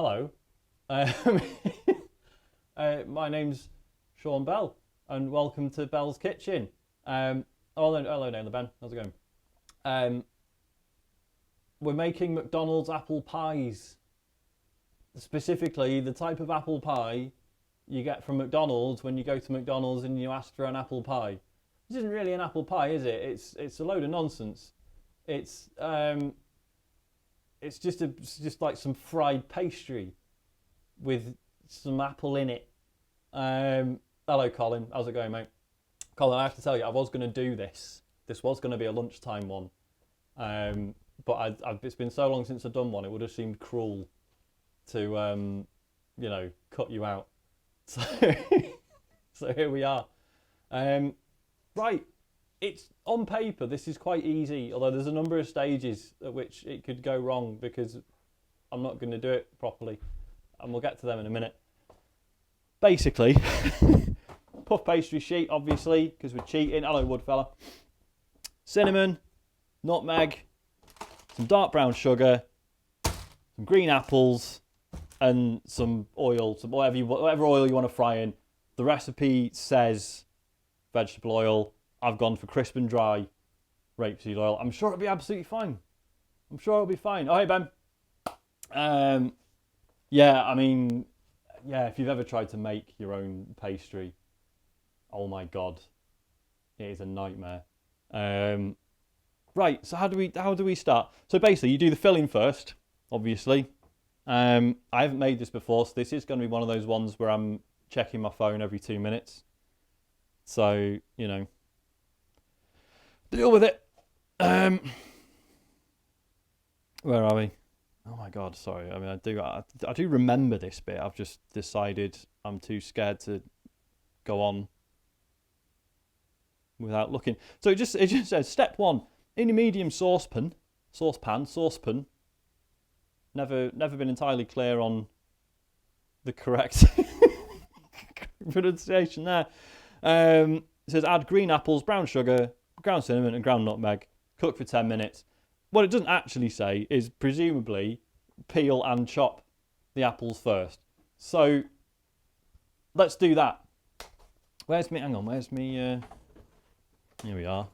Hello. Um, my name's Sean Bell, and welcome to Bell's Kitchen. Hello, Naylor Ben. How's it going? We're making McDonald's apple pies. Specifically, the type of apple pie you get from McDonald's when you go to McDonald's and you ask for an apple pie. This isn't really an apple pie, is it? It's a load of nonsense. It's just like some fried pastry with some apple in it. Hello, Colin. How's it going, mate? Colin, I have to tell you, I was going to do this. This was going to be a lunchtime one. But it's been so long since I've done one, it would have seemed cruel to, cut you out. So, so here we are. Right. It's on paper, this is quite easy, although there's a number of stages at which it could go wrong because I'm not going to do it properly, and we'll get to them in a minute. Basically, puff pastry sheet, obviously, because we're cheating. Hello, Woodfella. Cinnamon, nutmeg, some dark brown sugar, some green apples, and some oil, whatever oil you want to fry in. The recipe says vegetable oil. I've gone for crisp and dry rapeseed oil. I'm sure it'll be absolutely fine. I'm sure it'll be fine. Oh, hey, Ben. If you've ever tried to make your own pastry, oh my God, it is a nightmare. Right, so how do we start? So basically, you do the filling first, obviously. I haven't made this before, so this is going to be one of those ones where I'm checking my phone every 2 minutes. So, deal with it. Where are we? Oh my God, sorry. I mean, I do remember this bit. I've just decided I'm too scared to go on without looking. So it just says step 1 in a medium saucepan. Never been entirely clear on the correct pronunciation there. It says add green apples, brown sugar, ground cinnamon and ground nutmeg. Cook for 10 minutes. What it doesn't actually say is presumably peel and chop the apples first. So let's do that. Hang on, where's me? Here we are.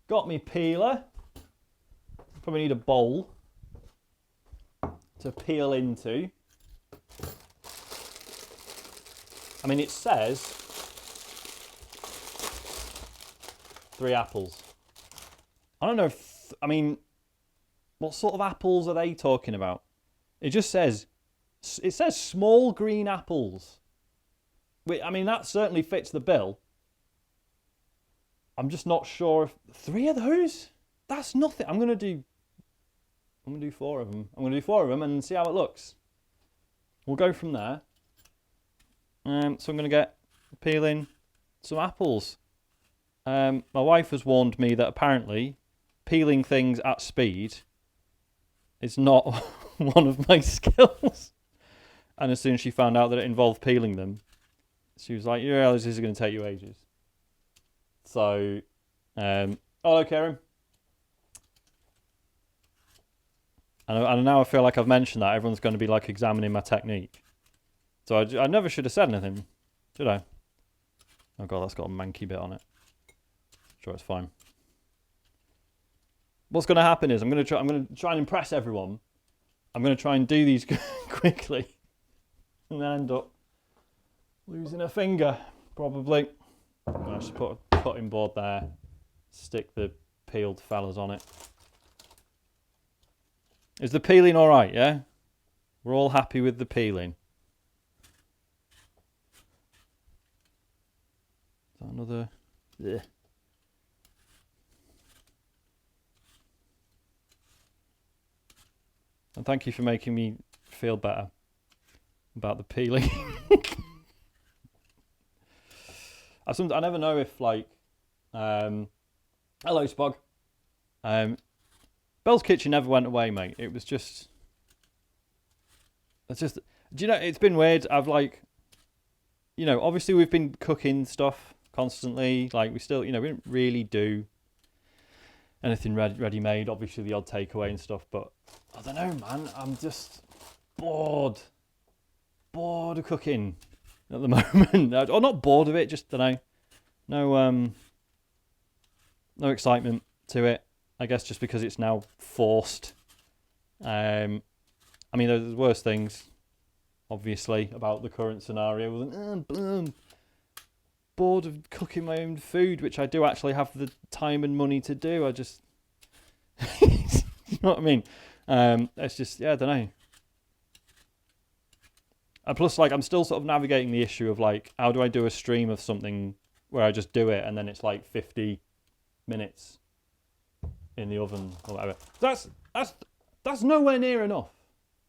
Got me peeler. Probably need a bowl to peel into. I mean, it says 3 apples. I don't know what sort of apples are they talking about? It says small green apples. I mean, that certainly fits the bill. I'm just not sure if 3 of those? That's nothing. I'm going to do 4 of them. I'm going to do 4 of them and see how it looks. We'll go from there. So I'm going to get peeling some apples. My wife has warned me that apparently peeling things at speed is not one of my skills. And as soon as she found out that it involved peeling them, she was like, yeah, this is going to take you ages. So, hello, Karen. And now I feel like I've mentioned that. Everyone's going to be like examining my technique. So I never should have said anything, should I? Oh God, that's got a manky bit on it. Sure, it's fine. What's going to happen is I'm going to try and impress everyone. I'm going to try and do these quickly, and then end up losing a finger probably. I'm going to just put a cutting board there, stick the peeled fellas on it. Is the peeling all right? Yeah, we're all happy with the peeling. Is that another? Yeah. And thank you for making me feel better about the peeling. I never know if hello Spog. Bell's Kitchen never went away, mate. It was just, do you know, it's been weird. I've obviously we've been cooking stuff constantly. Like we still, we didn't really do anything ready-made. Obviously the odd takeaway and stuff, but I don't know, man. I'm just, bored of cooking at the moment. Or not bored of it, just don't know. No excitement to it. I guess just because it's now forced. I mean, there's worse things, obviously, about the current scenario. I'm bored of cooking my own food, which I do actually have the time and money to do. I just, you know what I mean? It's just, I don't know. And plus, like, I'm still sort of navigating the issue of, like, how do I do a stream of something where I just do it and then it's like 50 minutes in the oven or whatever. That's nowhere near enough.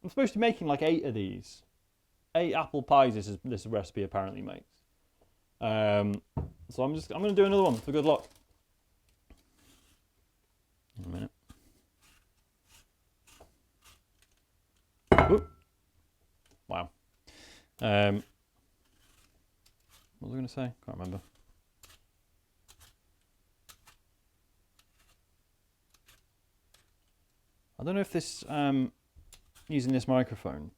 I'm supposed to be making like 8 of these. 8 apple pies this recipe apparently makes. So I'm going to do another one for good luck. In a minute. Oop. Wow. What was I going to say? Can't remember. I don't know if this, using this microphone,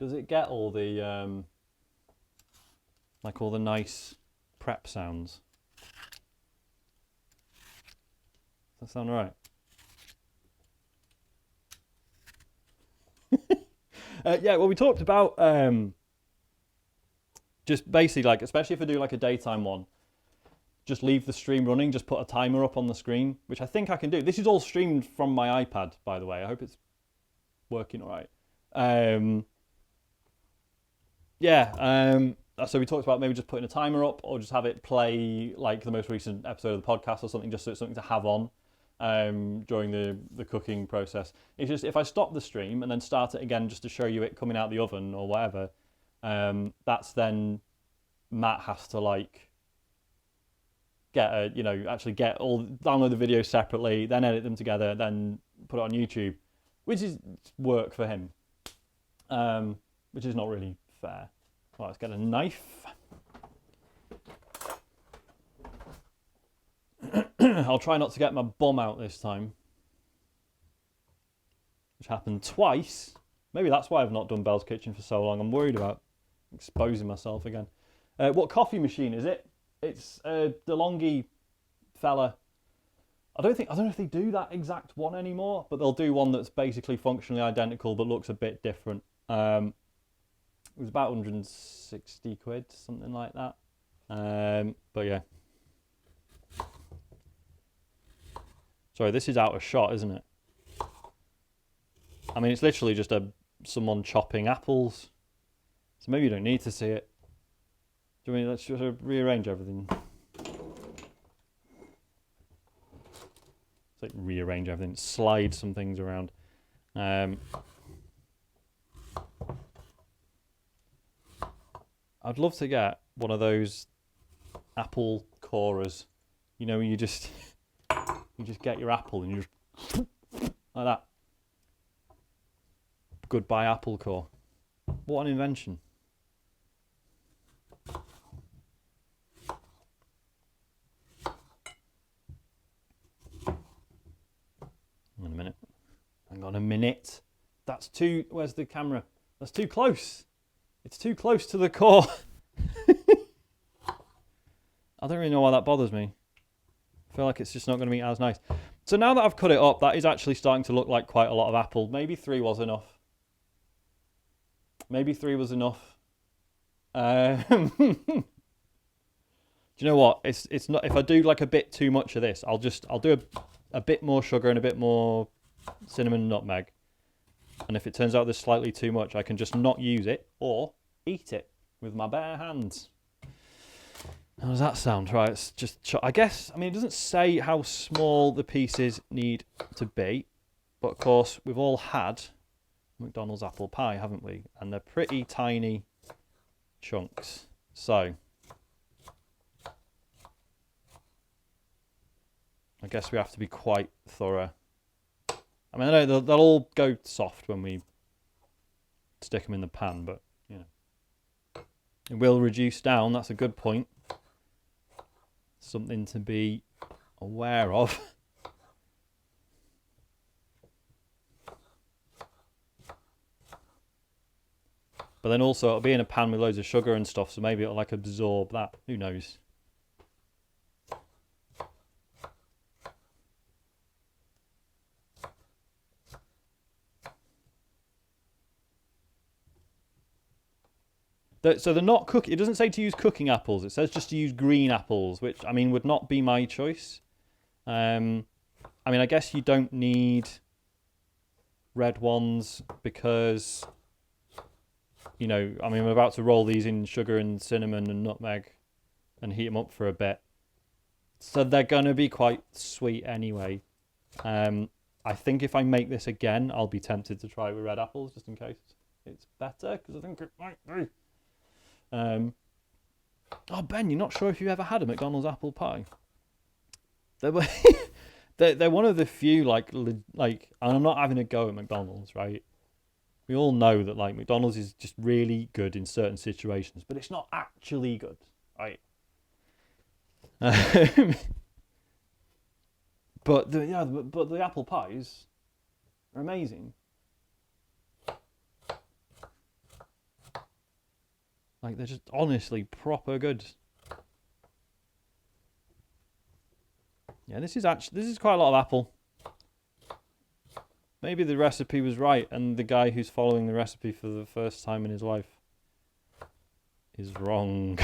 does it get all the, like all the nice prep sounds? Does that sound right? Yeah, well, we talked about just basically, like, especially if I do like a daytime one, just leave the stream running, just put a timer up on the screen, which I think I can do. This is all streamed from my iPad, by the way. I hope it's working all right. So we talked about maybe just putting a timer up or just have it play like the most recent episode of the podcast or something, just so it's something to have on during the cooking process. It's just if I stop the stream and then start it again just to show you it coming out the oven or whatever, that's then Matt has to like download the videos separately, then edit them together, then put it on YouTube, which is work for him, which is not really fair. Well, let's get a knife. I'll try not to get my bum out this time, which happened twice. Maybe that's why I've not done Bell's Kitchen for so long. I'm worried about exposing myself again. What coffee machine is it? It's a DeLonghi fella. I don't know if they do that exact one anymore, but they'll do one that's basically functionally identical but looks a bit different. It was about 160 quid, something like that. But yeah. Sorry, this is out of shot, isn't it? I mean, it's literally just someone chopping apples. So maybe you don't need to see it. Do you mean let's just rearrange everything? It's like rearrange everything, slide some things around. I'd love to get one of those apple corers. You know, you just get your apple and you just like that. Goodbye apple core. What an invention. Hang on a minute. That's too... Where's the camera? That's too close. It's too close to the core. I don't really know why that bothers me. I feel like it's just not going to be as nice. So now that I've cut it up, that is actually starting to look like quite a lot of apple. Maybe 3 was enough. Maybe 3 was enough. Do you know what? It's not. If I do like a bit too much of this, I'll do a bit more sugar and a bit more cinnamon and nutmeg. And if it turns out there's slightly too much, I can just not use it or eat it with my bare hands. How does that sound? Right, it's just, I guess, I mean, it doesn't say how small the pieces need to be, but of course, we've all had McDonald's apple pie, haven't we? And they're pretty tiny chunks. So, I guess we have to be quite thorough. I mean, I know they'll all go soft when we stick them in the pan, but, you know, it will reduce down. That's a good point. Something to be aware of. But then also it'll be in a pan with loads of sugar and stuff, so maybe it'll like absorb that. Who knows? So they're not cook. It doesn't say to use cooking apples. It says just to use green apples, which I mean would not be my choice. I mean, I guess you don't need red ones because, you know, I mean, I'm about to roll these in sugar and cinnamon and nutmeg and heat them up for a bit. So they're going to be quite sweet anyway. I think if I make this again, I'll be tempted to try with red apples just in case it's better, because I think it might be. Oh, Ben, you're not sure if you've ever had a McDonald's apple pie? They're one of the few, like, and I'm not having a go at McDonald's, right? We all know that, like, McDonald's is just really good in certain situations, but it's not actually good, right? But the apple pies are amazing. Like, they're just honestly proper good. Yeah, this is quite a lot of apple. Maybe the recipe was right, and the guy who's following the recipe for the first time in his life is wrong.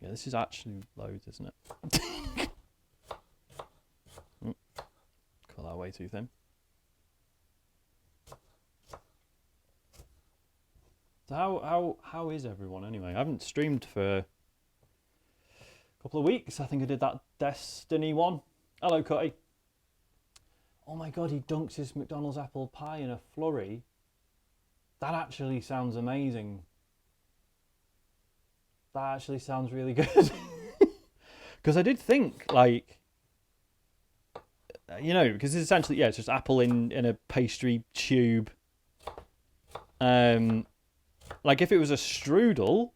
Yeah, this is actually loads, isn't it? Cut that way too thin. So how is everyone anyway? I haven't streamed for a couple of weeks. I think I did that Destiny one. Hello, Cutty. Oh my god, he dunks his McDonald's apple pie in a flurry. That actually sounds amazing. That actually sounds really good. Because I did think, like, you know, because it's essentially, yeah, it's just apple in a pastry tube. Like, if it was a strudel,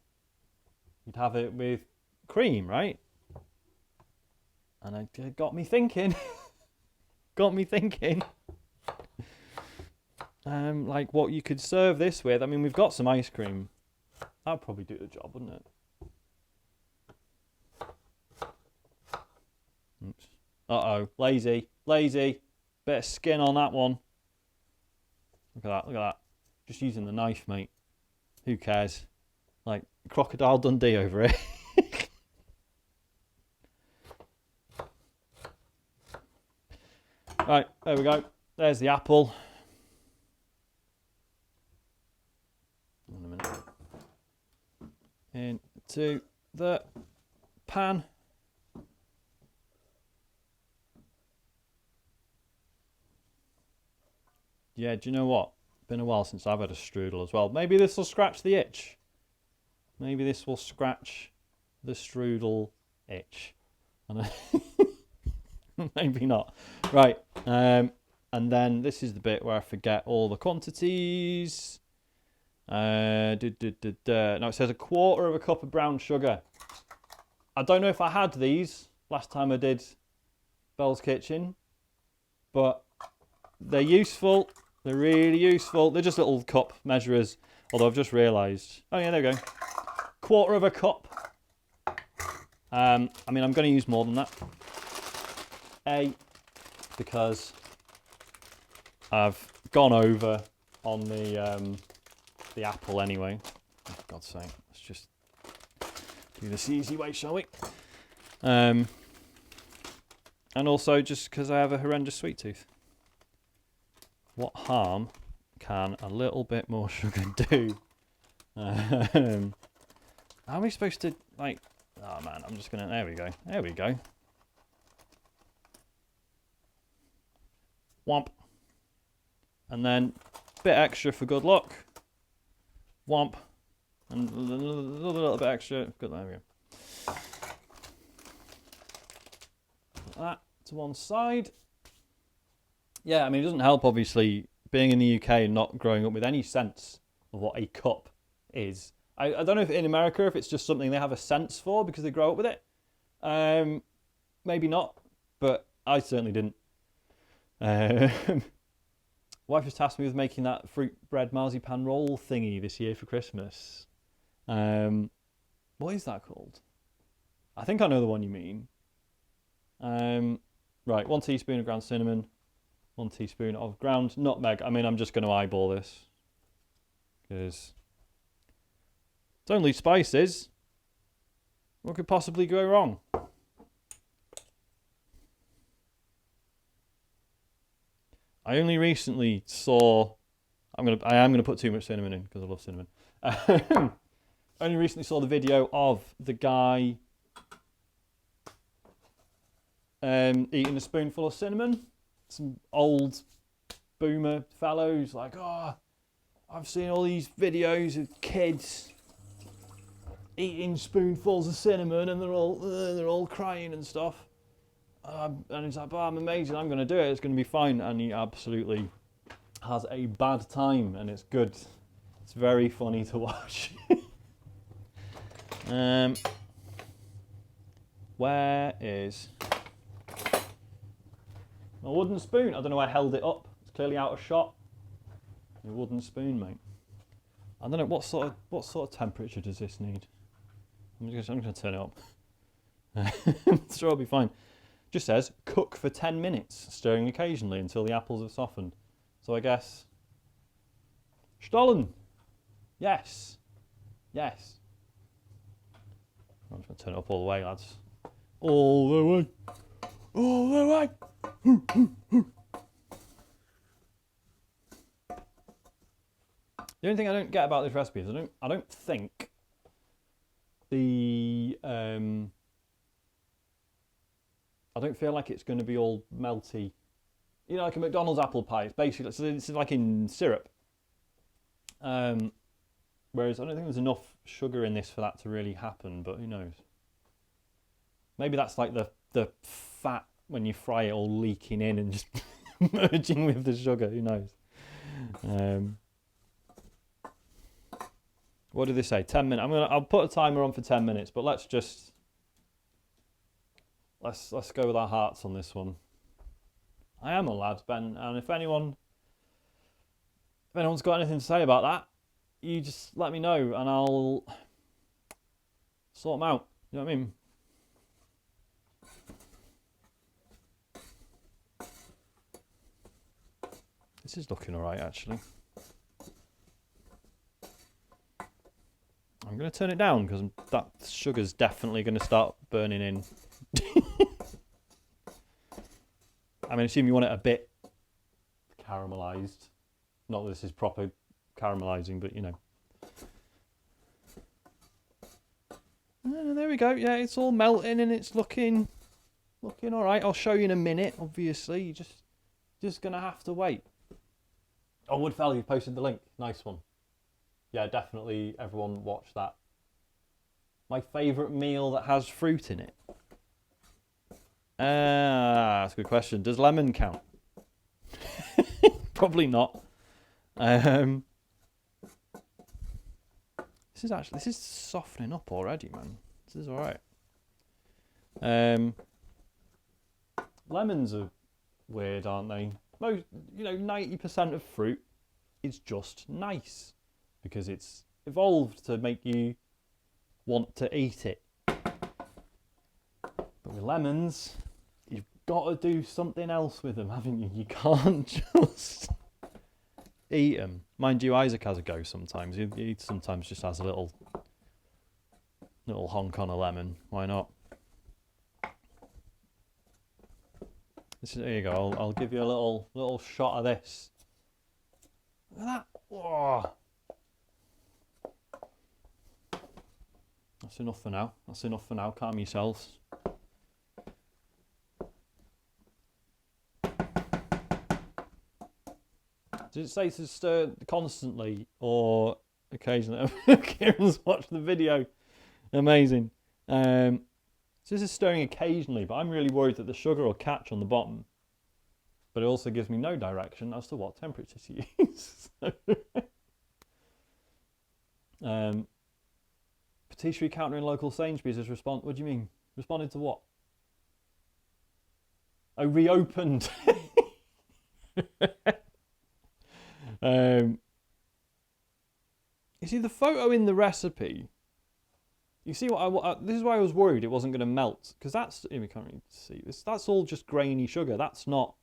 you'd have it with cream, right? And it got me thinking. Like, what you could serve this with. I mean, we've got some ice cream. That'd probably do the job, wouldn't it? Oops. Uh-oh. Lazy. Bit of skin on that one. Look at that. Just using the knife, mate. Who cares? Like, Crocodile Dundee over it. Right, there we go. There's the apple. In a minute. Into the pan. Yeah, do you know what? Been a while since I've had a strudel as well. Maybe this will scratch the itch. Maybe this will scratch the strudel itch. Maybe not. Right. And then this is the bit where I forget all the quantities. No, it says 1/4 cup of brown sugar. I don't know if I had these last time I did Bell's Kitchen, but they're useful. They're really useful. They're just little cup measurers, although I've just realised. Oh yeah, there we go. 1/4 cup. I mean, I'm going to use more than that. Because I've gone over on the apple anyway. Oh, for God's sake, let's just do this the easy way, shall we? And also just because I have a horrendous sweet tooth. What harm can a little bit more sugar do? How are we supposed to, like... Oh, man, I'm just going to... There we go. Womp. And then a bit extra for good luck. Womp. And a little bit extra. Good, there we go. Put that to one side. Yeah, I mean, it doesn't help, obviously, being in the UK and not growing up with any sense of what a cup is. I don't know if in America if it's just something they have a sense for because they grow up with it. Maybe not, but I certainly didn't. Wife just tasked me with making that fruit bread marzipan roll thingy this year for Christmas. What is that called? I think I know the one you mean. Right, 1 teaspoon of ground cinnamon, 1 teaspoon of ground nutmeg. I mean, I'm just going to eyeball this because it's only spices. What could possibly go wrong? I only recently saw. I am gonna put too much cinnamon in because I love cinnamon. I only recently saw the video of the guy eating a spoonful of cinnamon. Some old boomer fellows like, oh, I've seen all these videos of kids eating spoonfuls of cinnamon and they're all crying and stuff. And he's like, oh, I'm amazing, I'm going to do it, it's going to be fine. And he absolutely has a bad time, and it's good. It's very funny to watch. Where is my wooden spoon? I don't know why I held it up. It's clearly out of shot. Your wooden spoon, mate. I don't know, what sort of temperature does this need? I'm going to turn it up. Sure, it'll be fine. Just says, cook for 10 minutes, stirring occasionally until the apples have softened. So I guess... Stollen! Yes. Yes. I'm just going to turn it up all the way, lads. All the way. All the way. The only thing I don't get about this recipe is I don't think the... I don't feel like it's going to be all melty. You know, like a McDonald's apple pie. It's basically, it's like in syrup. Whereas I don't think there's enough sugar in this for that to really happen, but who knows? Maybe that's like the fat when you fry it all leaking in and just merging with the sugar. Who knows? What did they say? 10 minutes. I'll put a timer on for 10 minutes, but let's go with our hearts on this one. I am a lad, Ben, and if anyone's got anything to say about that, you just let me know and I'll sort them out. You know what I mean? This is looking alright, actually. I'm going to turn it down because that sugar's definitely going to start burning in. I mean, I assume you want it a bit caramelised. Not that this is proper caramelising, but you know. There we go. Yeah, it's all melting and it's looking all right. I'll show you in a minute. Obviously, you're just gonna have to wait. Oh, Woodfell, you posted the link. Nice one. Yeah, definitely. Everyone watch that. My favourite meal that has fruit in it. That's a good question. Does lemon count? Probably not. This is softening up already, man. This is alright. Lemons are weird, aren't they? Most, 90% of fruit is just nice because it's evolved to make you want to eat it. But with lemons, you've got to do something else with them, haven't you? You can't just eat them. Mind you, Isaac has a go sometimes. He sometimes just has a little honk on a lemon. Why not? There you go. I'll give you a little shot of this. Look at that. Oh. That's enough for now. Calm yourselves. Did it say to stir constantly or occasionally? Kieran's watched the video. Amazing. So this is stirring occasionally, but I'm really worried that the sugar will catch on the bottom. But it also gives me no direction as to what temperature to use. Patisserie counter in local Sainsbury's has responded. What do you mean? Responded to what? Oh, reopened. You see the photo in the recipe. You see what this is why I was worried it wasn't going to melt, because that's, we can't really see this. That's all just grainy sugar. That's not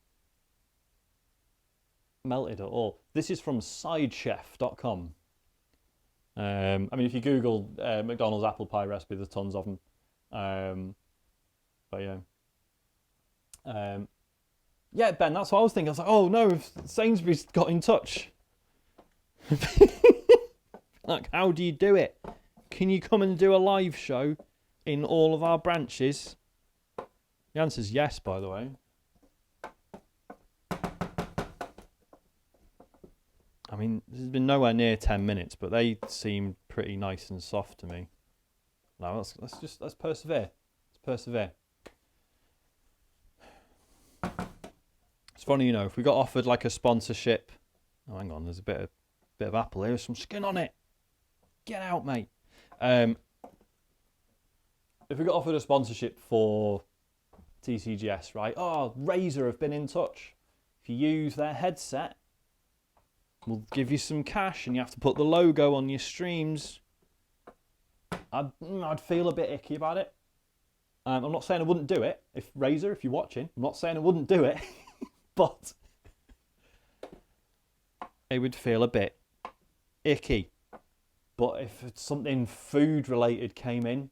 melted at all. This is from sidechef.com. I mean, if you Google McDonald's apple pie recipe, there's tons of them. But yeah. Yeah, Ben, that's what I was thinking. I was like, oh no, if Sainsbury's got in touch. Like, how do you do it? Can you come and do a live show in all of our branches? The answer's yes, by the way. I mean, this has been nowhere near 10 minutes, but they seem pretty nice and soft to me. No, let's persevere. Let's persevere. It's funny, you know, if we got offered like a sponsorship. Oh, hang on, there's a bit of apple here, some skin on it. Get out, mate. If we got offered a sponsorship for TCGS, right? Oh, Razer have been in touch. If you use their headset, we'll give you some cash, and you have to put the logo on your streams. I'd feel a bit icky about it. I'm not saying I wouldn't do it. If Razer, if you're watching, I'm not saying I wouldn't do it, but it would feel a bit icky. But if something food related came in,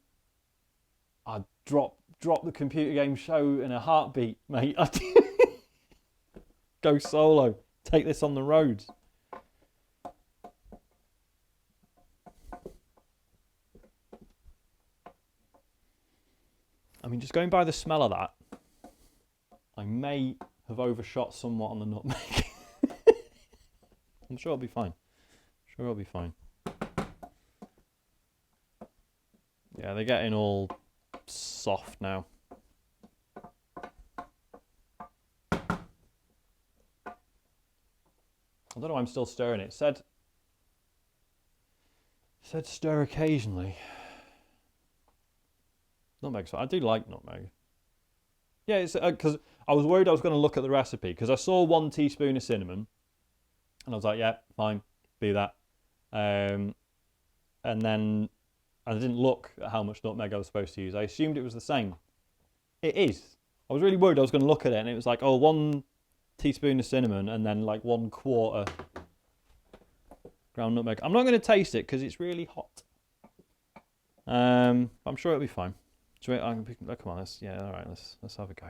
I'd drop the computer game show in a heartbeat, mate. I'd go solo. Take this on the road. I mean, just going by the smell of that, I may have overshot somewhat on the nutmeg. I'm sure it'll be fine. Sure it'll be fine. Yeah, they're getting all soft now. I don't know why I'm still stirring it. It said stir occasionally. Nutmeg, so I do like nutmeg. Yeah, it's because I was worried I was going to look at the recipe, because I saw 1 teaspoon of cinnamon, and I was like, yeah, fine, be that. And then I didn't look at how much nutmeg I was supposed to use. I assumed it was the same. It is. I was really worried I was going to look at it, and it was like, oh, 1 teaspoon of cinnamon, and then like 1/4 ground nutmeg. I'm not going to taste it because it's really hot. I'm sure it'll be fine. Come on, all right, let's have a go.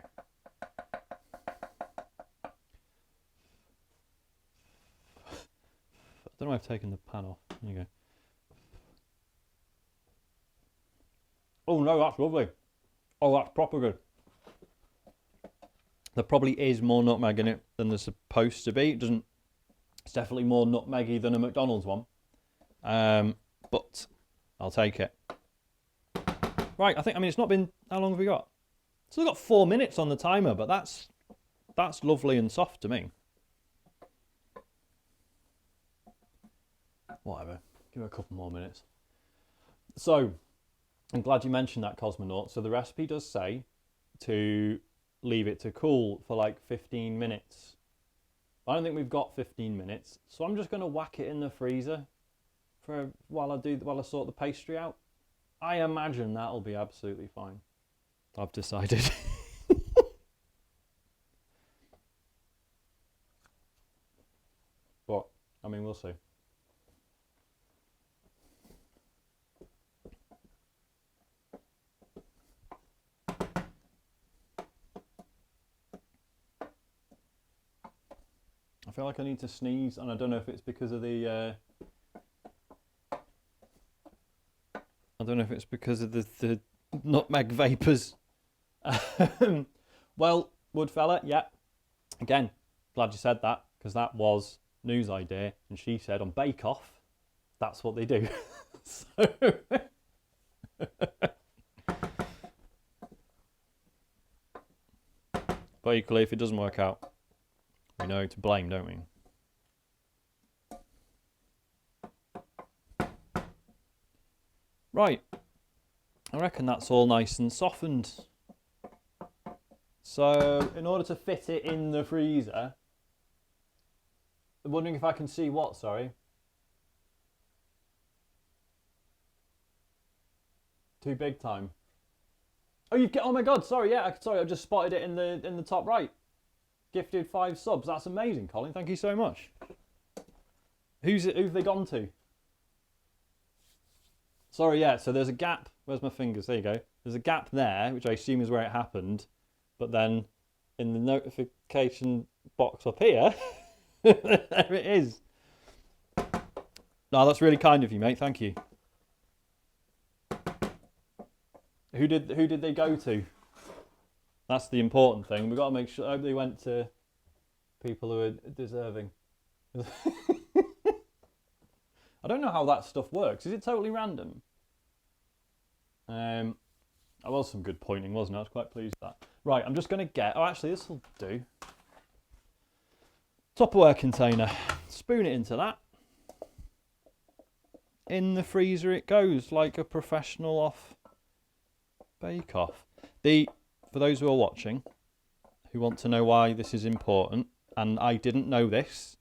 I don't know if I've taken the pan off. There you go. Oh no, that's lovely. Oh, that's proper good. There probably is more nutmeg in it than there's supposed to be. It's definitely more nutmeggy than a McDonald's one. But I'll take it. Right, I mean, it's not been, how long have we got? Still got 4 minutes on the timer, but that's lovely and soft to me. Whatever, give it a couple more minutes. So, I'm glad you mentioned that, Cosmonaut. So the recipe does say to leave it to cool for like 15 minutes. I don't think we've got 15 minutes, so I'm just going to whack it in the freezer for while I sort the pastry out. I imagine that'll be absolutely fine. I've decided. But, I mean, we'll see. I feel like I need to sneeze, and I don't know if it's because of the the nutmeg vapours. Well, Woodfella, yeah. Again, glad you said that, because that was news idea, and she said on Bake Off, that's what they do. So but equally, if it doesn't work out, we know to blame, don't we? Right. I reckon that's all nice and softened. So, in order to fit it in the freezer, I'm wondering if I can see what, sorry? Too big time. Oh my god, sorry, yeah, sorry, I just spotted it in the top right. Gifted 5 subs. That's amazing, Colin. Thank you so much. Who've they gone to? Sorry, yeah, so there's a gap. Where's my fingers? There you go. There's a gap there, which I assume is where it happened. But then in the notification box up here, there it is. No, that's really kind of you, mate. Thank you. Who did they go to? That's the important thing. We've got to make sure. I hope they went to people who are deserving. I don't know how that stuff works. Is it totally random? That was some good pointing, wasn't it? I was quite pleased with that. Right, I'm just going to get... Oh, actually, this will do. Tupperware container. Spoon it into that. In the freezer it goes, like a professional off bake-off. For those who are watching, who want to know why this is important, and I didn't know this,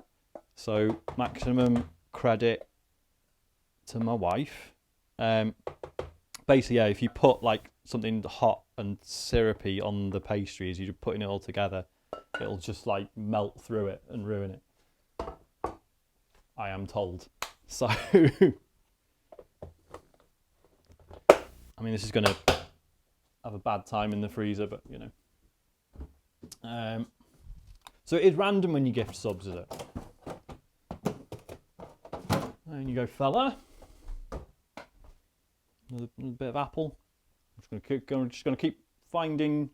so maximum credit to my wife. Basically, yeah, if you put like something hot and syrupy on the pastries, you're putting it all together, it'll just like melt through it and ruin it. I am told. So, I mean, this is going to have a bad time in the freezer, but you know. So it is random when you gift subs, is it? There you go, fella. Another bit of apple. I'm just going to keep finding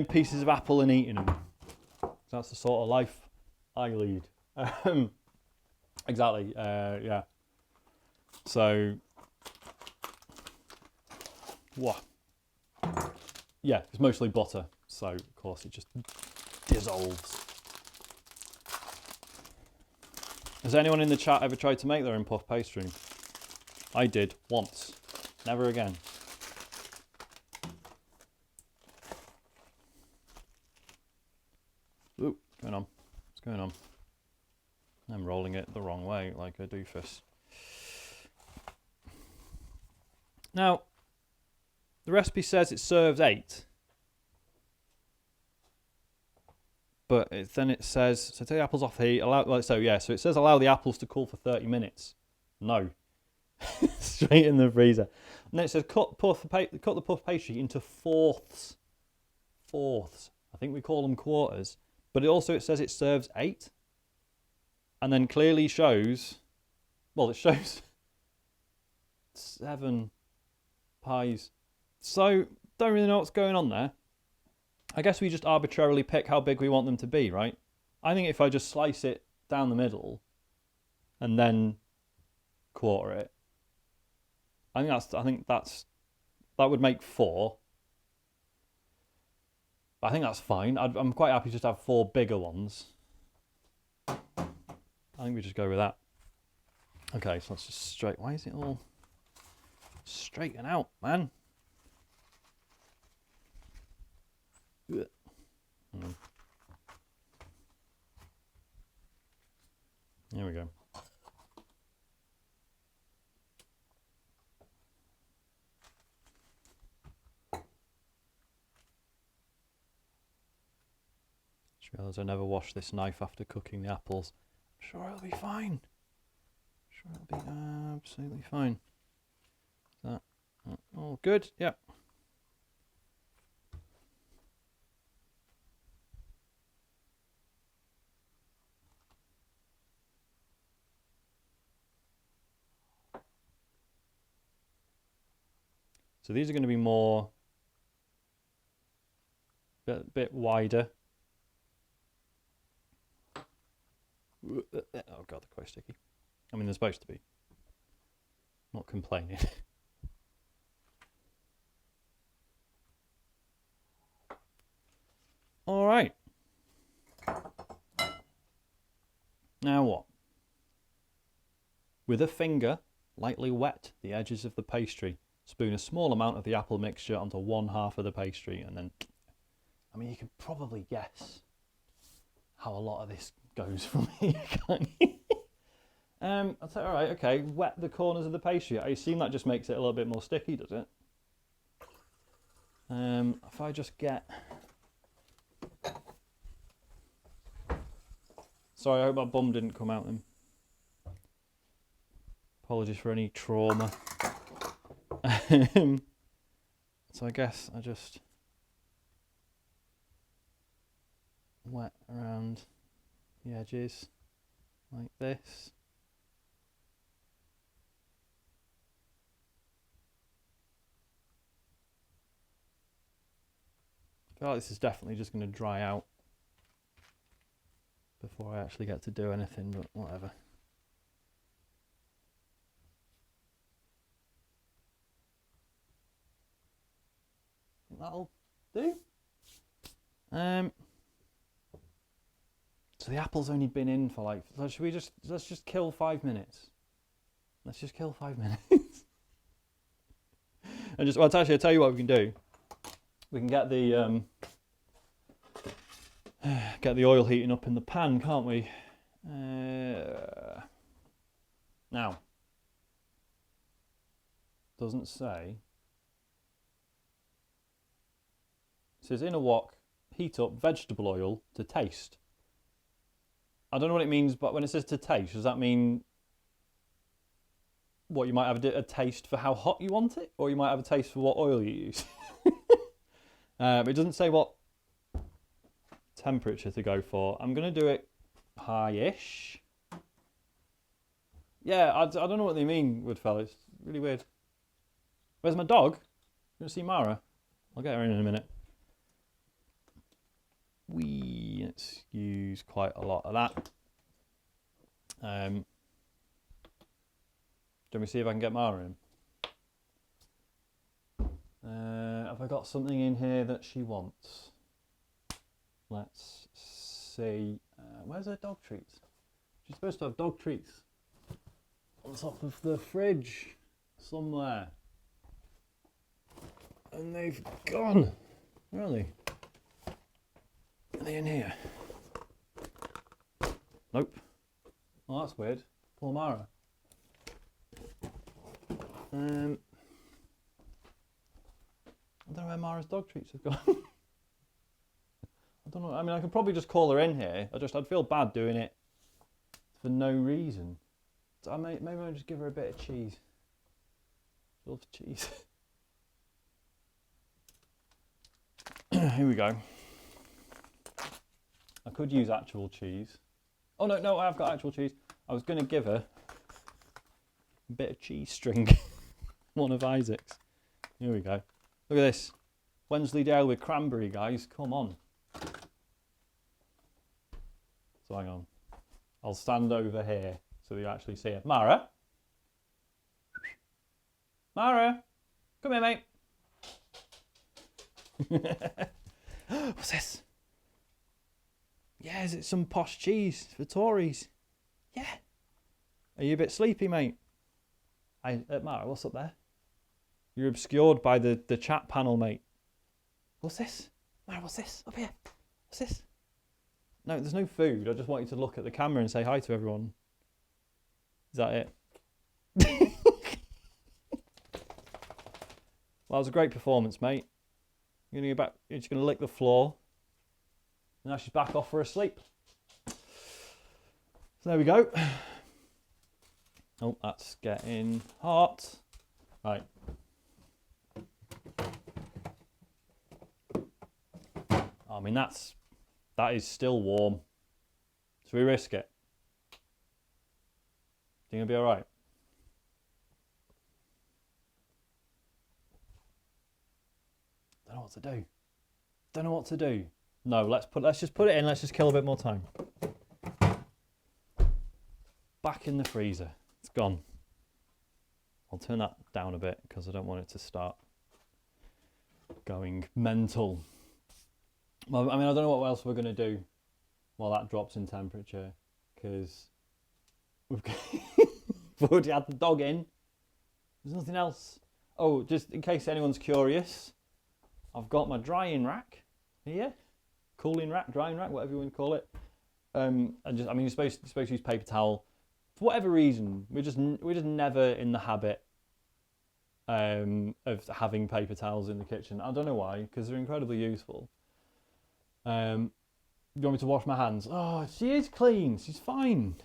pieces of apple and eating them. That's the sort of life I lead. Exactly. Yeah. So, what? Yeah, it's mostly butter, so of course it just dissolves. Has anyone in the chat ever tried to make their own puff pastry? I did once, never again. Ooh, what's going on? What's going on? I'm rolling it the wrong way, like a doofus. Now, the recipe says it serves 8. But then it says, so take the apples off the heat, so it says allow the apples to cool for 30 minutes. No. Straight in the freezer. And then it says cut the puff pastry into fourths. Fourths. I think we call them quarters. But it says it serves 8. And then clearly shows, well, it shows 7 pies. So, don't really know what's going on there. I guess we just arbitrarily pick how big we want them to be, right? I think if I just slice it down the middle and then quarter it, that would make 4. I think that's fine. I'm quite happy to just have 4 bigger ones. I think we just go with that. Okay, so let's just why is it all straighten out, man? There we go. Just realised I never washed this knife after cooking the apples. I'm sure it'll be fine. I'm sure it'll be absolutely fine. Is that all good? Yep. So these are going to be more, bit wider. Oh god, they're quite sticky. I mean, they're supposed to be. Not complaining. All right. Now what? With a finger, Lightly wet the edges of the pastry. Spoon a small amount of the apple mixture onto one half of the pastry, and then, I mean, you can probably guess how a lot of this goes from here, can't you? I'll say, all right, okay, wet the corners of the pastry. I assume that just makes it a little bit more sticky, does it? If I just get... Sorry, I hope my bum didn't come out then. Apologies for any trauma. So I guess I just wet around the edges like this. I feel like this is definitely just going to dry out before I actually get to do anything, but whatever. That'll do. So the apple's only been in for like, let's just kill 5 minutes. Let's just kill 5 minutes. And just, well, actually, I'll tell you what we can do. We can get the oil heating up in the pan, can't we? Now, doesn't say. It says in a wok, heat up vegetable oil to taste. I don't know what it means, but when it says to taste, does that mean what, you might have a taste for how hot you want it, or you might have a taste for what oil you use? It doesn't say what temperature to go for. I'm going to do it high-ish. Yeah, I don't know what they mean, Woodfellas. It's really weird. Where's my dog? You want to see Mara? I'll get her in a minute. Let's use quite a lot of that. Let me see if I can get Mara in. Have I got something in here that she wants? Let's see. Where's her dog treats? She's supposed to have dog treats on top of the fridge somewhere. And they've gone. Where are they? Are they in here? Nope. Oh, that's weird. Poor Mara. I don't know where Mara's dog treats have gone. I don't know. I mean, I could probably just call her in here. I'd feel bad doing it for no reason. So maybe I'll just give her a bit of cheese. She loves cheese. Here we go. I could use actual cheese. Oh no, I've got actual cheese. I was going to give her a bit of cheese string. One of Isaac's. Here we go. Look at this. Wensleydale with cranberry, guys. Come on. So hang on. I'll stand over here so you actually see it. Mara? Mara? Come here, mate. What's this? Yeah, is it some posh cheese for Tories? Yeah. Are you a bit sleepy, mate? Mara, what's up there? You're obscured by the chat panel, mate. What's this? Mara, what's this? Up here. What's this? No, there's no food. I just want you to look at the camera and say hi to everyone. Is that it? Well, it was a great performance, mate. You're going to go back. You're just going to lick the floor. And now she's back off for a sleep. So there we go. Oh, that's getting hot. Right. I mean, that is still warm. Should we risk it? Think it'll be all right? Don't know what to do. Don't know what to do. No, let's just put it in. Let's just kill a bit more time. Back in the freezer. It's gone. I'll turn that down a bit because I don't want it to start going mental. Well, I mean, I don't know what else we're going to do while that drops in temperature because we've already had the dog in. There's nothing else. Oh, just in case anyone's curious, I've got my drying rack here. Cooling rack, drying rack, whatever you want to call it. And just, I mean, you're supposed to use paper towel. For whatever reason, we're just never in the habit of having paper towels in the kitchen. I don't know why, because they're incredibly useful. You want me to wash my hands? Oh, she is clean. She's fine.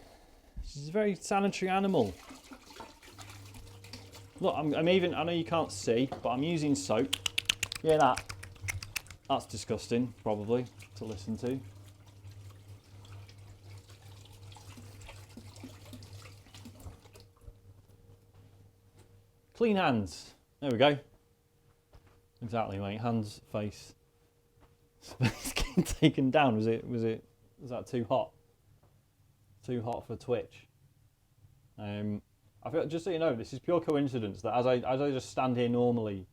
She's a very sanitary animal. Look, I'm even. I know you can't see, but I'm using soap. Yeah, that's disgusting, probably to listen to. Clean hands. There we go. Exactly, mate. Hands, face. Getting taken down. Was that too hot? Too hot for Twitch. I feel, just so you know, this is pure coincidence that as I just stand here normally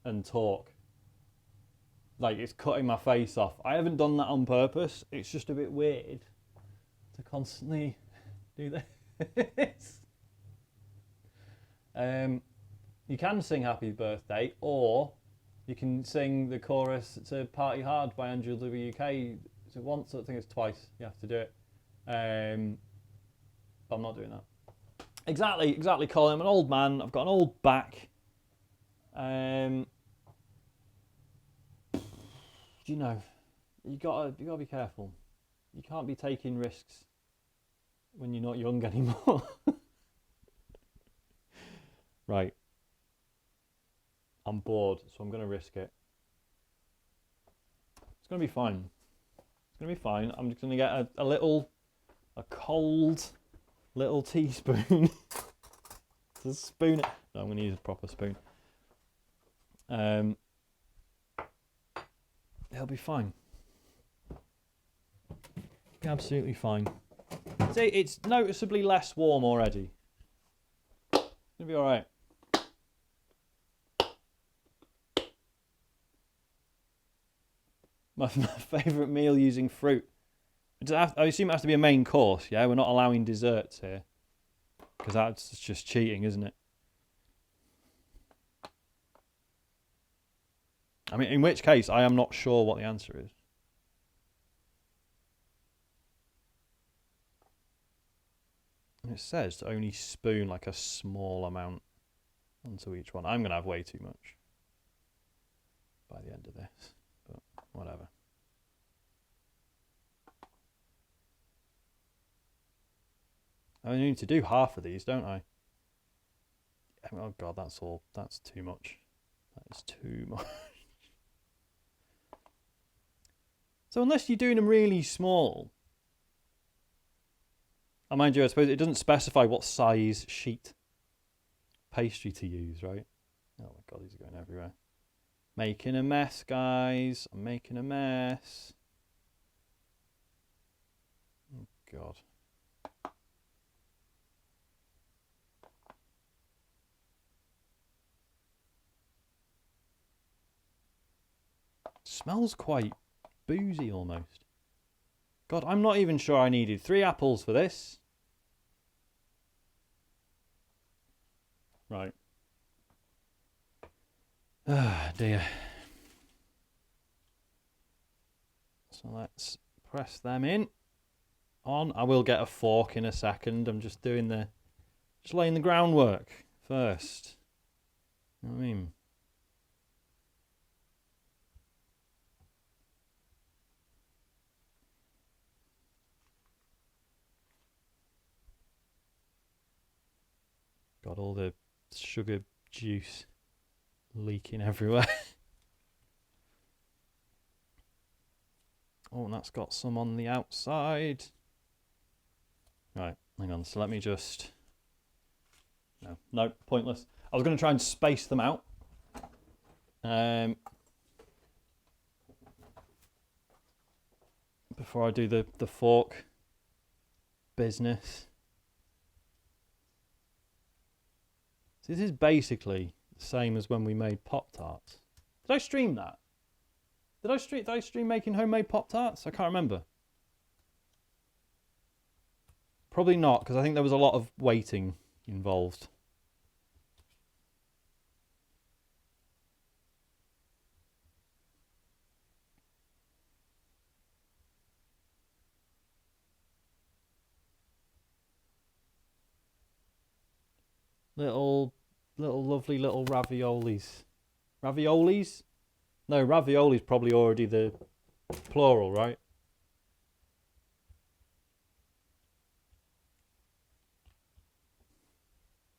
and talk, like it's cutting my face off. I haven't done that on purpose. It's just a bit weird to constantly do this. You can sing Happy Birthday, or you can sing the chorus to Party Hard by Angela WK. Is it once? I think it's twice. You have to do it. But I'm not doing that. Exactly, Colin. I'm an old man. I've got an old back. You know, you gotta be careful. You can't be taking risks when you're not young anymore. Right. I'm bored, so I'm gonna risk it. It's gonna be fine. It's gonna be fine. I'm just gonna get a cold little teaspoon to spoon it. No, I'm going to use a proper spoon. It'll be fine. Be absolutely fine. See, it's noticeably less warm already. It'll be all right. My favourite meal using fruit. I assume it has to be a main course, yeah? We're not allowing desserts here. Because that's just cheating, isn't it? I mean, in which case, I am not sure what the answer is. And it says to only spoon like a small amount onto each one. I'm going to have way too much by the end of this, but whatever. I need to do half of these, don't I? Oh God, that's too much. That is too much. So unless you're doing them really small, and mind you, I suppose it doesn't specify what size sheet pastry to use, right? Oh my God, these are going everywhere. Making a mess, guys. I'm making a mess. Oh God. Smells quite boozy almost. God, I'm not even sure I needed 3 apples for this. Right. Ah, dear. So let's press them in. On. I will get a fork in a second. I'm just doing just laying the groundwork first. You know what I mean? Got all the sugar juice leaking everywhere. Oh, and that's got some on the outside. Right, hang on. So let me just... No, pointless. I was going to try and space them out. Before I do the fork business. So this is basically the same as when we made Pop-Tarts. Did I stream that? Did I stream making homemade Pop-Tarts? I can't remember. Probably not, because I think there was a lot of waiting involved. Little lovely little raviolis. Raviolis? No, ravioli's probably already the plural, right?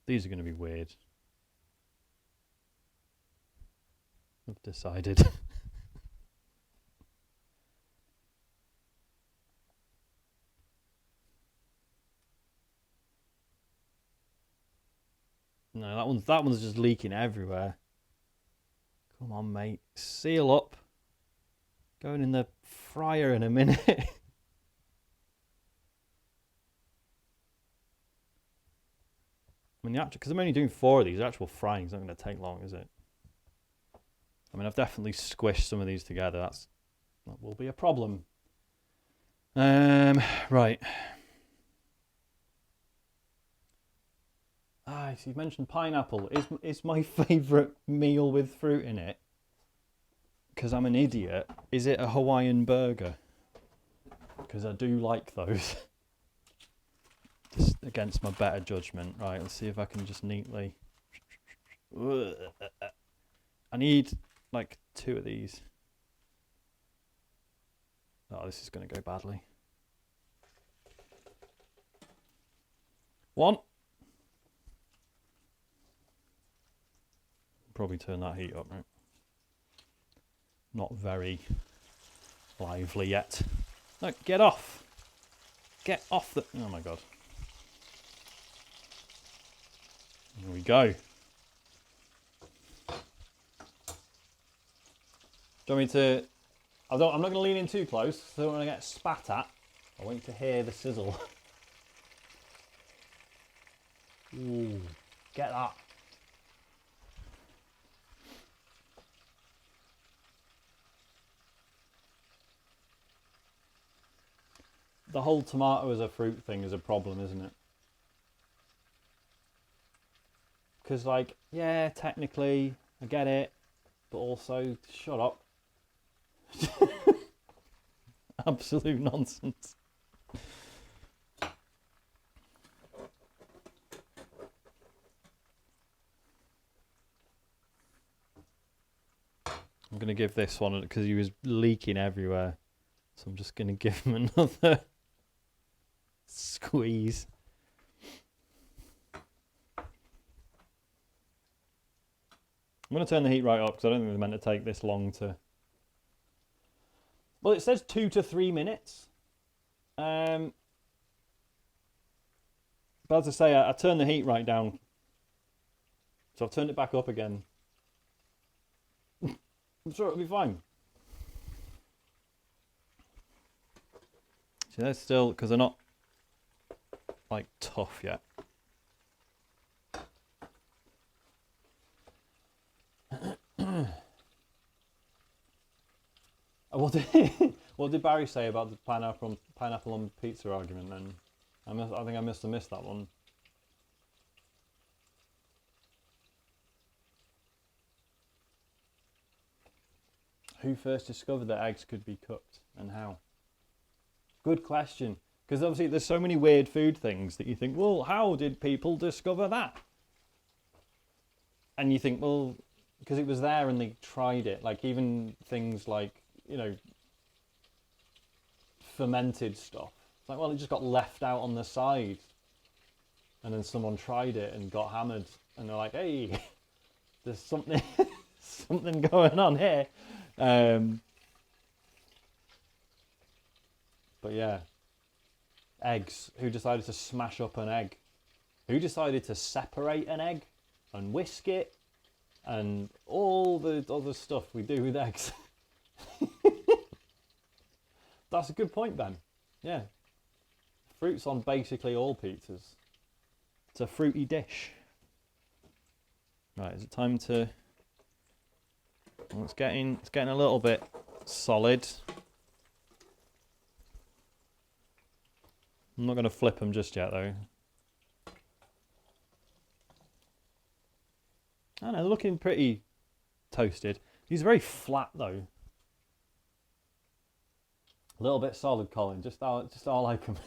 These are going to be weird. I've decided. No, that one's just leaking everywhere. Come on, mate. Seal up. Going in the fryer in a minute. I mean, because I'm only doing 4 of these, the actual frying's not going to take long, is it? I mean, I've definitely squished some of these together. That will be a problem. Right. Ah, so you've mentioned pineapple. Is my favourite meal with fruit in it? Because I'm an idiot. Is it a Hawaiian burger? Because I do like those. Just against my better judgment. Right, let's see if I can just neatly... I need like 2 of these. Oh, this is going to go badly. 1. Probably turn that heat up, right? Not very lively yet. No, get off. Get off the... Oh my god. Here we go. Do you want me to... I'm not going to lean in too close, so I don't want to get spat at. I want you to hear the sizzle. Ooh, get that. The whole tomato as a fruit thing is a problem, isn't it? Because, like, yeah, technically, I get it, but also, shut up. Absolute nonsense. I'm going to give this one, because he was leaking everywhere, so I'm just going to give him another squeeze. I'm going to turn the heat right up because I don't think it was meant to take this long to... Well, it says 2 to 3 minutes. But as I say, I turned the heat right down. So I've turned it back up again. I'm sure it'll be fine. See, they're still... Because they're not, like, tough yet. What did Barry say about the pineapple on pizza argument then? I think I must have missed that one. Who first discovered that eggs could be cooked and how? Good question. Because obviously there's so many weird food things that you think, well, how did people discover that? And you think, well, because it was there and they tried it. Like even things like, you know, fermented stuff. It's like, well, it just got left out on the side. And then someone tried it and got hammered. And they're like, hey, there's something something going on here. But yeah. Eggs. Who decided to smash up an egg? Who decided to separate an egg and whisk it? And all the other stuff we do with eggs. That's a good point, Ben. Yeah. Fruit's on basically all pizzas. It's a fruity dish. Right, is it time to... Well, it's getting a little bit solid. I'm not going to flip them just yet, though. I don't know, they're looking pretty toasted. These are very flat, though. A little bit solid, Colin. Just how I like them.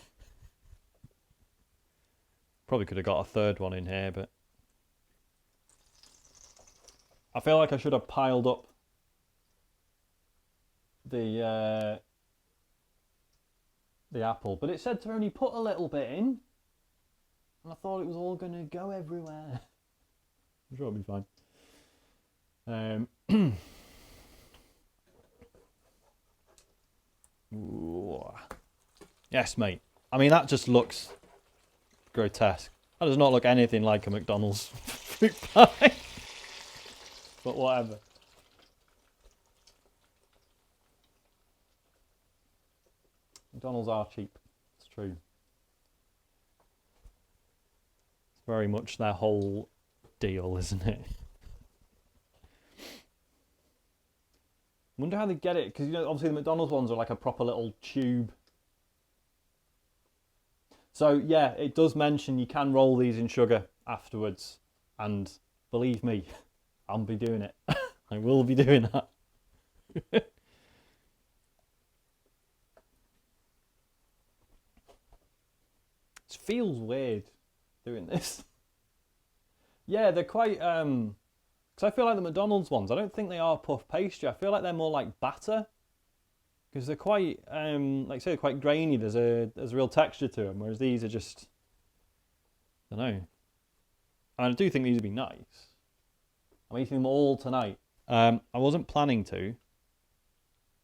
Probably could have got a third one in here, but I feel like I should have piled up the apple, but it said to only put a little bit in, and I thought it was all going to go everywhere. I'm sure it'll be fine. Ooh. Yes, mate. I mean, that just looks grotesque. That does not look anything like a McDonald's fruit pie. But whatever. McDonald's are cheap. It's true. It's very much their whole deal, isn't it? Wonder how they get it, because you know, obviously the McDonald's ones are like a proper little tube. So yeah, it does mention you can roll these in sugar afterwards, and believe me, I'll be doing it. I will be doing that. It feels weird doing this. Yeah, they're quite because I feel like the McDonald's ones, I don't think they are puff pastry. I feel like they're more like batter, because they're quite, like I say, they're quite grainy. There's a real texture to them, whereas these are just, I don't know. I mean, I do think these would be nice. I'm eating them all tonight. I wasn't planning to,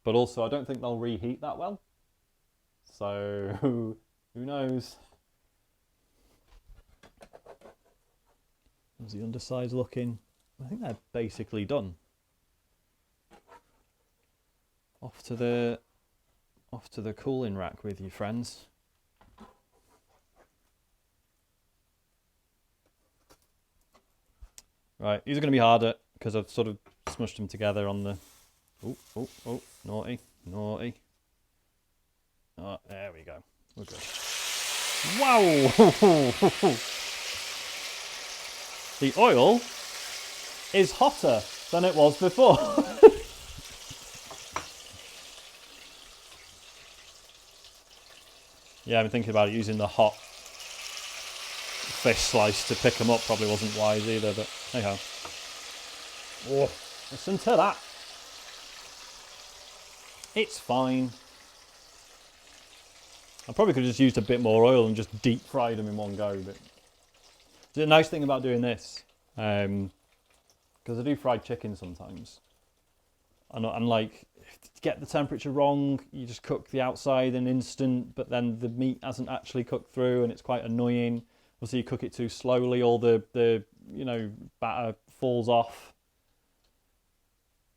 but also I don't think they'll reheat that well. So who knows? How's the underside looking? I think they're basically done. Off to the cooling rack with you, friends. Right, these are going to be harder because I've sort of smushed them together on the. Oh, naughty. Oh, there we go. We're good. Wow! The oil is hotter than it was before. Yeah, I'm thinking about it, using the hot fish slice to pick them up probably wasn't wise either, but hey ho. Oh, listen to that. It's fine. I probably could have just used a bit more oil and just deep fried them in one go, but the nice thing about doing this, because I do fried chicken sometimes, and like, to get the temperature wrong, you just cook the outside an instant, but then the meat hasn't actually cooked through, and it's quite annoying. Also, you cook it too slowly, all the batter falls off.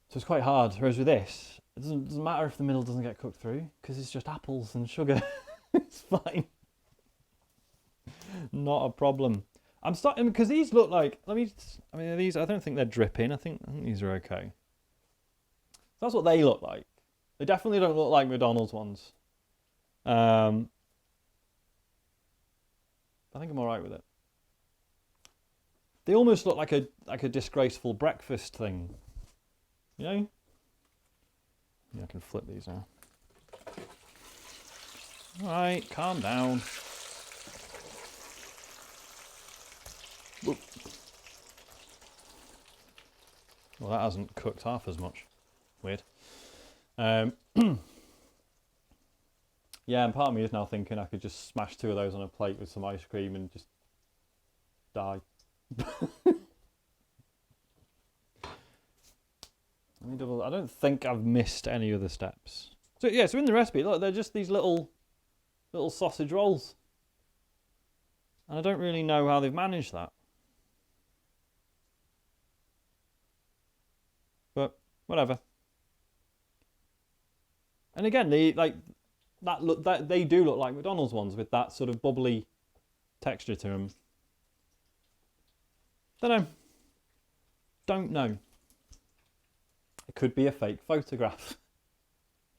So it's quite hard. Whereas with this, it doesn't matter if the middle doesn't get cooked through, because it's just apples and sugar. It's fine. Not a problem. I'm starting, because these look like, these, I don't think they're dripping. I think these are okay. That's what they look like. They definitely don't look like McDonald's ones. I think I'm all right with it. They almost look like a disgraceful breakfast thing. You know? Yeah, I can flip these now. All right, calm down. Whoop. Well, that hasn't cooked half as much. Weird. Yeah, and part of me is now thinking I could just smash 2 of those on a plate with some ice cream and just die. I don't think I've missed any other steps. So yeah, so in the recipe, look, they're just these little sausage rolls. And I don't really know how they've managed that. But whatever. And again, they they do look like McDonald's ones with that sort of bubbly texture to them. Don't know. It could be a fake photograph.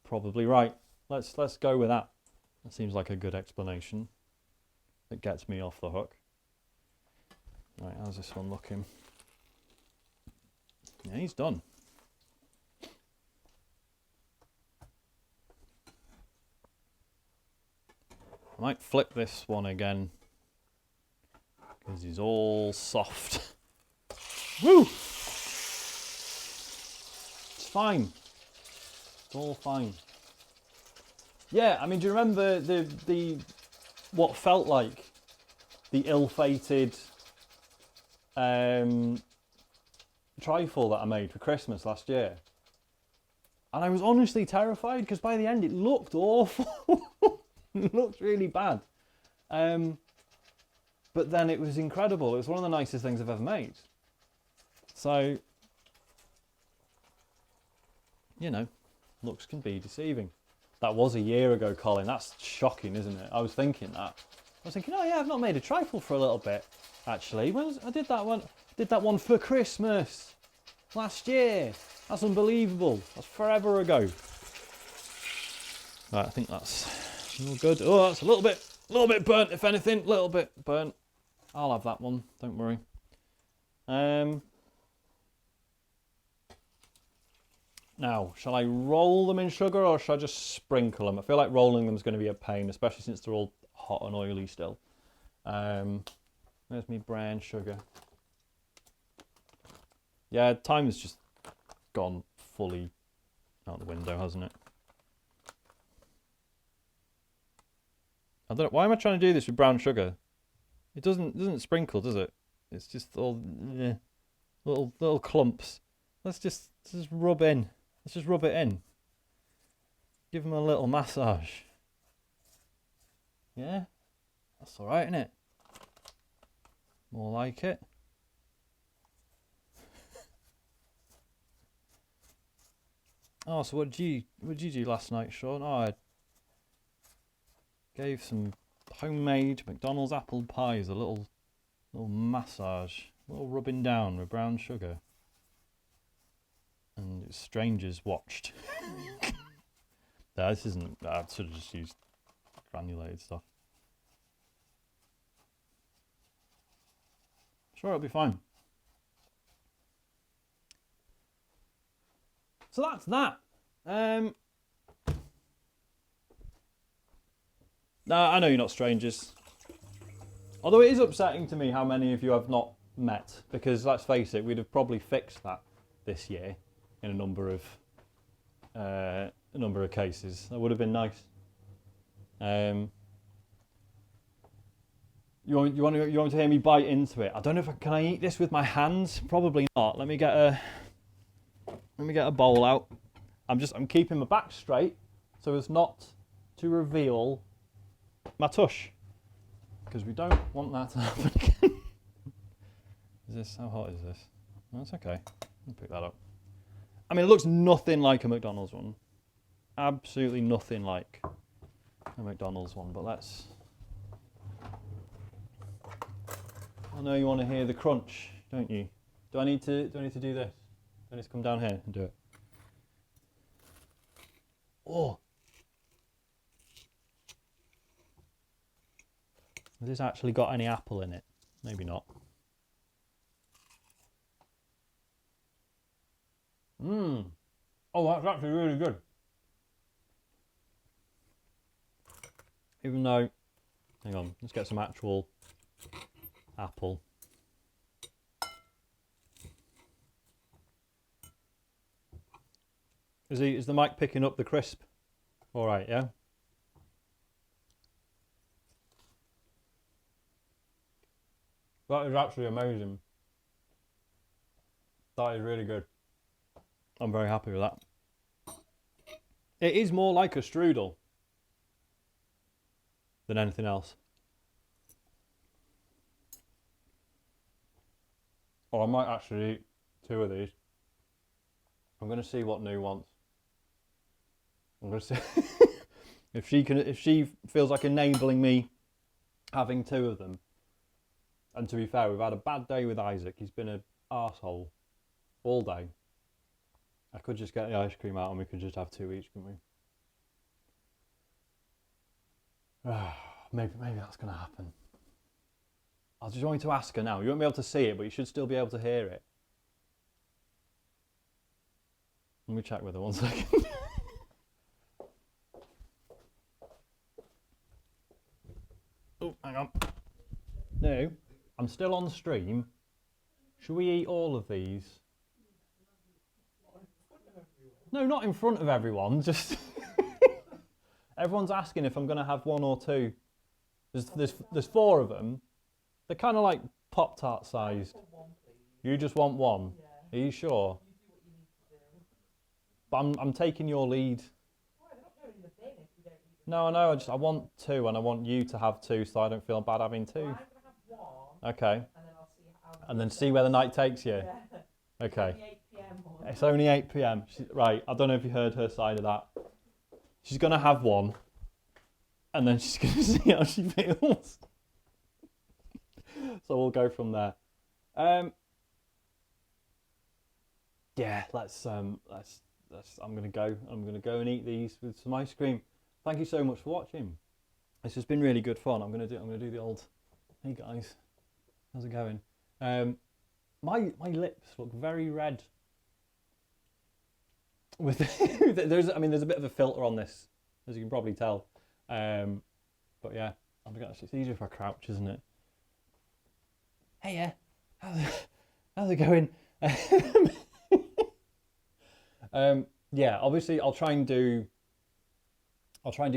Probably right. Let's go with that. That seems like a good explanation. It gets me off the hook. Right, how's this one looking? Yeah, he's done. I might flip this one again because he's all soft. Woo! fine. It's all fine. Yeah, I mean, do you remember the what felt like the ill-fated trifle that I made for Christmas last year? And I was honestly terrified because by the end it looked awful. It looked really bad. But then it was incredible. It was one of the nicest things I've ever made. So, you know, looks can be deceiving. That was a year ago, Colin. That's shocking, isn't it? I was thinking that. I was thinking, oh yeah, I've not made a trifle for a little bit, actually. Well, I did that one for Christmas last year. That's unbelievable. That's forever ago. Right, I think that's all good. Oh, that's a little bit burnt, if anything. A little bit burnt. I'll have that one, don't worry. Now, shall I roll them in sugar or shall I just sprinkle them? I feel like rolling them is going to be a pain, especially since they're all hot and oily still. There's me brown sugar. Yeah, time has just gone fully out the window, hasn't it? I don't know, why am I trying to do this with brown sugar? It doesn't sprinkle, does it? It's just all little clumps. Let's just rub in. Let's just rub it in. Give them a little massage. Yeah, that's all right, isn't it? More like it. Oh, so what did you do last night, Sean? Oh, I gave some homemade McDonald's apple pies a little massage, a little rubbing down with brown sugar. And strangers watched. No, this isn't. I should have just used granulated stuff. Sure, it'll be fine. So that's that. No, I know you're not strangers. Although it is upsetting to me how many of you I've not met, because let's face it, we'd have probably fixed that this year in a number of cases. That would have been nice. You want to hear me bite into it? I don't know if can I eat this with my hands? Probably not. Let me get a bowl out. I'm keeping my back straight so as not to reveal my tush, because we don't want that to happen again. How hot is this? That's okay. I'll pick that up. I mean, it looks nothing like a McDonald's one. Absolutely nothing like a McDonald's one, but let's... I know you want to hear the crunch, don't you? Do I need to do this? Do I need to come down here and do it? Oh! Has this actually got any apple in it? Maybe not. Oh, that's actually really good. Even though, hang on, let's get some actual apple. Is the mic picking up the crisp? All right, yeah. That is actually amazing. That is really good. I'm very happy with that. It is more like a strudel than anything else. Or I might actually eat 2 of these. I'm going to see what New wants. I'm going to see if she feels like enabling me having 2 of them. And to be fair, we've had a bad day with Isaac. He's been an arsehole all day. I could just get the ice cream out and we could just have 2 each, couldn't we? Maybe that's going to happen. I'll just want you to ask her now. You won't be able to see it, but you should still be able to hear it. Let me check with her 1 second. Oh, hang on. No, I'm still on stream. Should we eat all of these? No, not in front of everyone. Just everyone's asking if I'm going to have one or two. There's 4 of them. They're kind of like Pop-Tart sized. You just want one? Are you sure? But I'm taking your lead. No, I know. I want 2, and I want you to have 2, so I don't feel bad having 2. Okay. And then see where the night takes you. Okay. It's only 8 p.m. Right. I don't know if you heard her side of that. She's gonna have one, and then she's gonna see how she feels. So we'll go from there. Yeah. Let's. I'm gonna go. I'm gonna go and eat these with some ice cream. Thank you so much for watching. This has been really good fun. I'm gonna do the old. Hey guys, how's it going? My lips look very red. With there's a bit of a filter on this, as you can probably tell. But yeah, it's easier if I crouch, isn't it? Hey yeah, how's it going? Yeah, obviously I'll try and do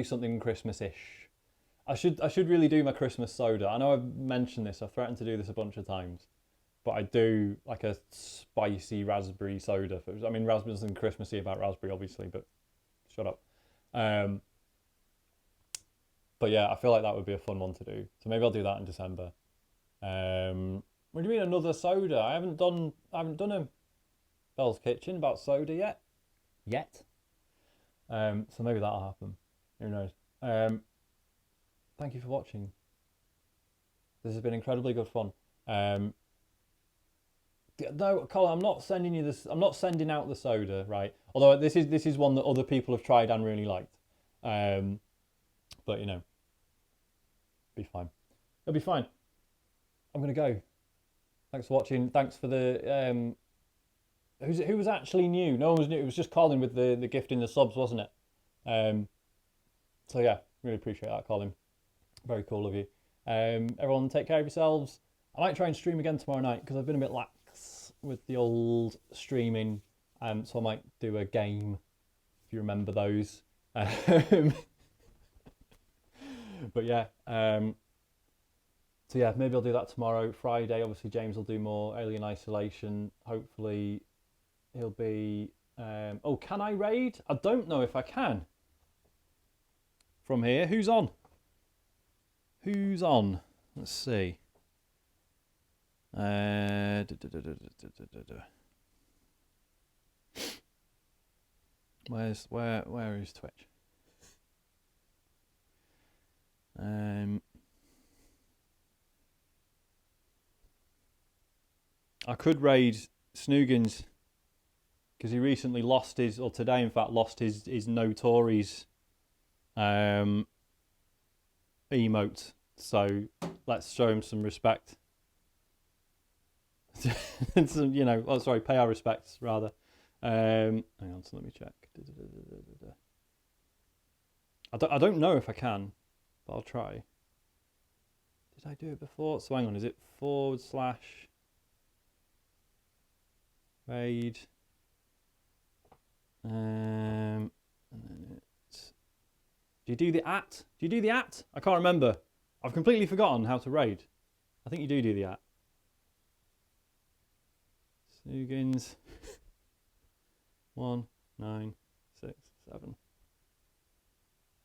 something Christmas-ish. I should really do my Christmas soda. I know I've mentioned this. I've threatened to do this a bunch of times, but I do like a spicy raspberry soda. Raspberry's nothing Christmassy about raspberry, obviously, but shut up. But yeah, I feel like that would be a fun one to do. So maybe I'll do that in December. What do you mean another soda? I haven't done a Bell's Kitchen about soda yet. So maybe that'll happen. Who knows? Thank you for watching. This has been incredibly good fun. No, Colin, I'm not sending you this. I'm not sending out the soda, right? Although this is one that other people have tried and really liked. But you know, be fine. It'll be fine. I'm gonna go. Thanks for watching. Thanks for the who was actually new? No one was new. It was just Colin with the gifting the subs, wasn't it? So yeah, really appreciate that, Colin. Very cool of you. Everyone, take care of yourselves. I might try and stream again tomorrow night because I've been a bit lax with the old streaming. So I might do a game if you remember those. But yeah. So yeah, maybe I'll do that tomorrow. Friday, obviously James will do more Alien Isolation. Hopefully he'll be... oh, can I raid? I don't know if I can. From here, who's on? Who's on? Let's see. Where is Twitch? I could raid Snoogans because he recently lost his, or today in fact, lost his No Tories emote. So let's show him some respect. You know, oh sorry, pay our respects rather. Hang on, so let me check. I don't know if I can, but I'll try. Did I do it before? So hang on, is it / raid? And then it's... Do you do the @? Do you do the @? I can't remember. I've completely forgotten how to raid. I think you do the @ Snoogans 1967.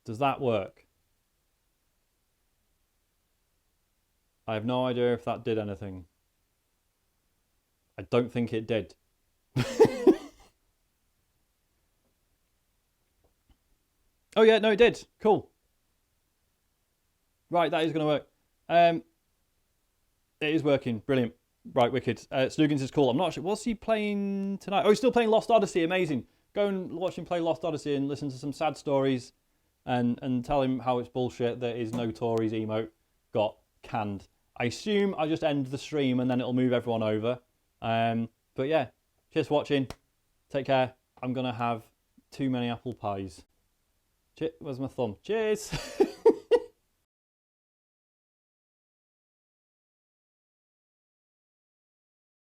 Does that work? I have no idea if that did anything. I don't think it did. Oh yeah, no, it did. Cool. Right, that is going to work. It is working. Brilliant. Right, wicked. Snoogans is cool. I'm not sure. What's he playing tonight? Oh, he's still playing Lost Odyssey. Amazing. Go and watch him play Lost Odyssey and listen to some sad stories and tell him how it's bullshit that his No Tories emote got canned. I assume I just end the stream and then it'll move everyone over. But yeah, cheers for watching. Take care. I'm going to have too many apple pies. Where's my thumb? Cheers.